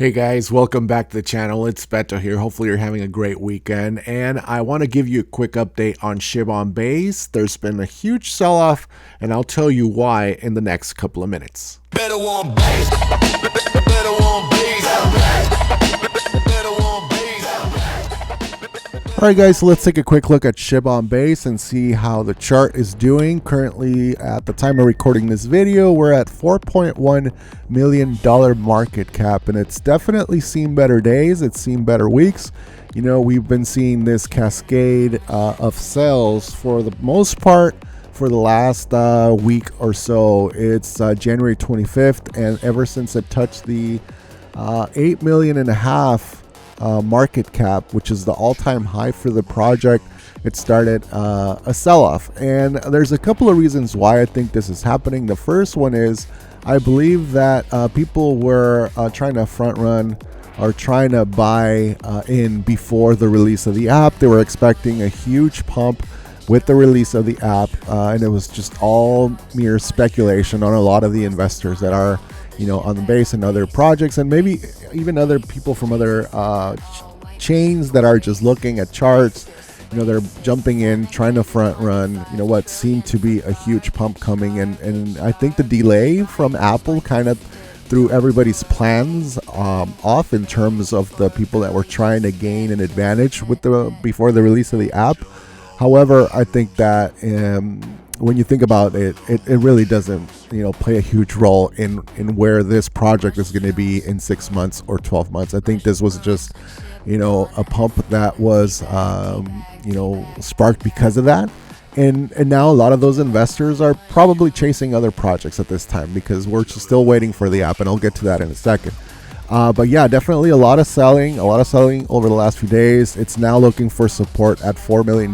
Hey guys, welcome back to the channel. It's Beto here. Hopefully you're having a great weekend, and I want to give you a quick update on Shib on base. There's been a huge sell-off, and I'll tell you why in the next couple of minutes. Better on base. Better on base. Better on base. All right, guys, so let's take a quick look at Shib on base and see how the chart is doing. Currently, at the time of recording this video, we're at $4.1 million market cap, and it's definitely seen better days. It's seen better weeks. You know, we've been seeing this cascade of sales for the most part for the last week or so. It's January 25th, and ever since it touched the $8.5 million market cap, which is the all-time high for the project, it started a sell-off. And there's a couple of reasons why I think this is happening. The first one is I believe that people were trying to front run or trying to buy in before the release of the app. They were expecting a huge pump with the release of the app, and it was just all mere speculation on a lot of the investors that are, you know, on the base and other projects, and maybe even other people from other chains that are just looking at charts. You know, they're jumping in, trying to front run, you know, what seemed to be a huge pump coming. And I think the delay from Apple kind of threw everybody's plans off in terms of the people that were trying to gain an advantage with before the release of the app. However, I think that when you think about it, it really doesn't, you know, play a huge role in where this project is going to be in 6 months or 12 months. I think this was just, you know, a pump that was, you know, sparked because of that. And now a lot of those investors are probably chasing other projects at this time because we're still waiting for the app, and I'll get to that in a second. But yeah, definitely a lot of selling over the last few days. It's now looking for support at $4 million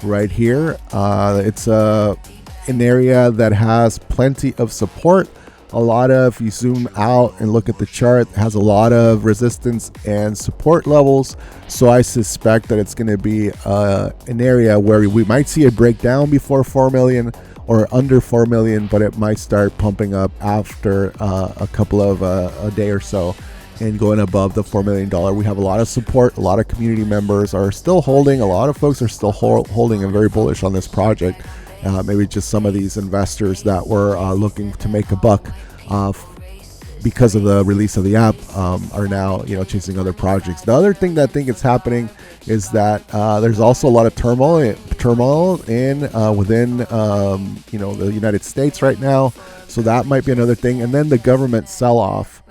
right here. It's an area that has plenty of support. A lot of, you zoom out and look at the chart, it has a lot of resistance and support levels. So I suspect that it's going to be an area where we might see a breakdown before 4 million or under 4 million, but it might start pumping up after a couple of a day or so and going above the $4 million. We have a lot of support. A lot of community members are still holding. A lot of folks are still holding and very bullish on this project. Maybe just some of these investors that were looking to make a buck because of the release of the app are now, you know, chasing other projects. The other thing that I think is happening is that there's also a lot of turmoil in within you know, the United States right now. So that might be another thing. And then the government sell-off.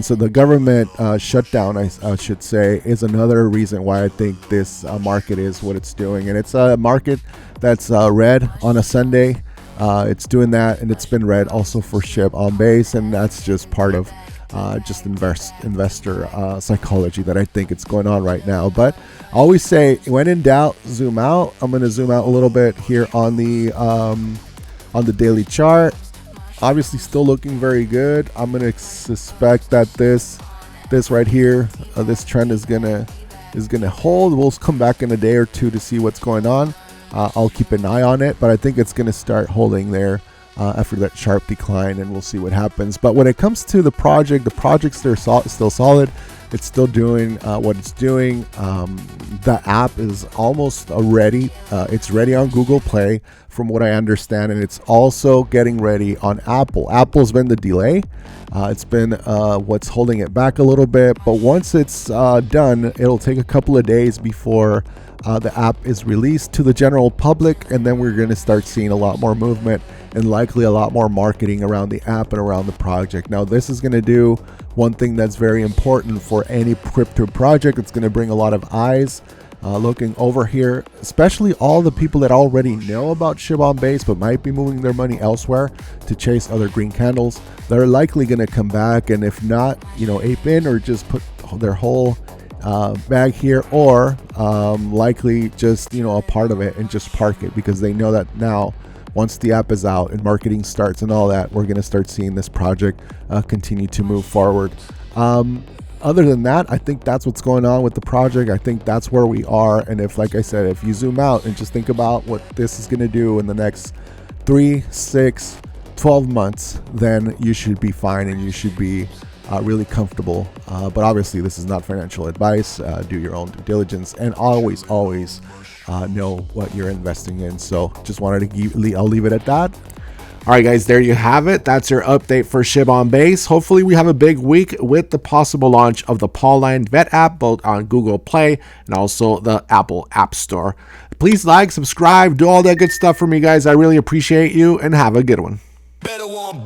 So the government shutdown, I should say, is another reason why I think this market is what it's doing. And it's a market that's red on a Sunday. It's doing that, and it's been red also for Shib on base, and that's just part of just investor psychology that I think it's going on right now. But I always say, when in doubt, zoom out. I'm going to zoom out a little bit here on the daily chart. Obviously still looking very good. I'm going to suspect that this right here, this trend is gonna hold. We'll come back in a day or two to see what's going on. I'll keep an eye on it, but I think it's going to start holding there after that sharp decline, and we'll see what happens. But when it comes to the project's still solid. It's still doing what it's doing. The app is almost ready. It's ready on Google Play, from what I understand, and it's also getting ready on Apple. Apple's been the delay. It's been what's holding it back a little bit, but once it's done, it'll take a couple of days before the app is released to the general public, and then we're going to start seeing a lot more movement and likely a lot more marketing around the app and around the project. Now, this is going to do one thing that's very important for any crypto project. It's going to bring a lot of eyes looking over here, especially all the people that already know about Shib on base but might be moving their money elsewhere to chase other green candles. They're likely going to come back, and if not, you know, ape in or just put their whole bag here, or likely just, you know, a part of it and just park it, because they know that now, once the app is out and marketing starts and all that, we're going to start seeing this project continue to move forward. Other than that, I think that's what's going on with the project. I think that's where we are. And if, like I said, if you zoom out and just think about what this is going to do in the next 3, 6, 12 months, then you should be fine, and you should be really comfortable. But obviously, this is not financial advice. Do your own due diligence, and always know what you're investing in. So just wanted to I'll leave it at that. All right, guys, there you have it. That's your update for Shib on Base. Hopefully, we have a big week with the possible launch of the Pauline Vet app, both on Google Play and also the Apple App Store. Please like, subscribe, do all that good stuff for me, guys. I really appreciate you, and have a good one. Better want